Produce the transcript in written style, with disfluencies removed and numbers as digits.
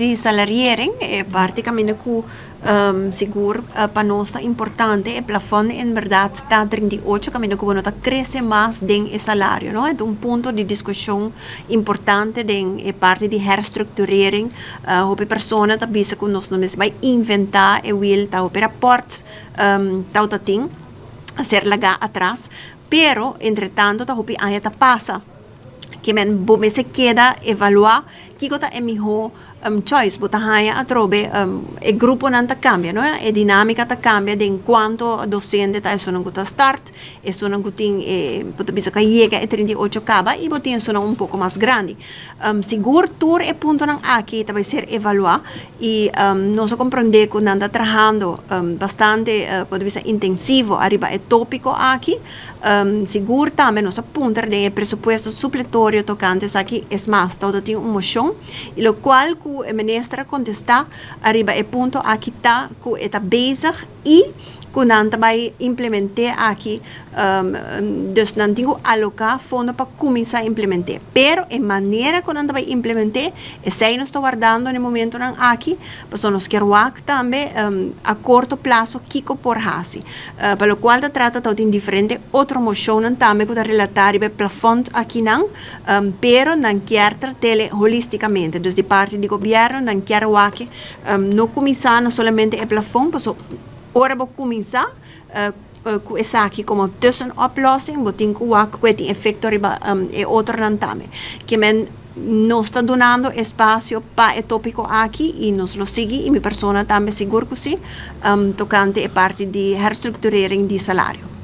Di salariering é praticamente que seguro para nós é importante o plafond em verdade está 38 caminho que não cresce mais den o salário, não é um ponto de discussão importante den é parte de reestruturering a pessoa está bisa que nós não vai inventar e will tá o rapport tá tem a ser laga atrás pero entretanto tá o aí tá passa que men bome se queda evaluar que gota é melhor choice bota haya a trobe e grupo não tá cambia não é dinâmica tá cambia de enquanto docente tá isso não gota start isso não gotin bota bisa que chega e 38 acaba e botin isso não pouco mais grande seguro tour é ponto não aqui tá vai ser evaluar e nós compreender que não tá trabalhando bastante pode ser intensivo arriba é tópico aqui seguro também nós apunta de presupuesto supletório tocante aqui é mais todo tem uma moção e lo qual que o ministro contesta arriba é ponto aqui tá que está bezig e que não vai implementar aqui dus não tenho alocar fundo para começar a implementar pero a maneira que não vai implementar é se nós está guardando no momento não aqui para nós quer também a curto prazo kiko por hasi para o qual se trata de diferente outra moção também que está relatada ao plafond aqui não pero não quer tratar holisticamente dus de parte do governo não quer aqui não começar não somente o plafond para ora vou começar com essa aqui como tussenoplossing, botin com o que efeito riba e outro não também que men nos está dando espaço para o tópico aqui e nos lo sigue e minha pessoa também seguro que sim tocante a parte de reestruturering de salário.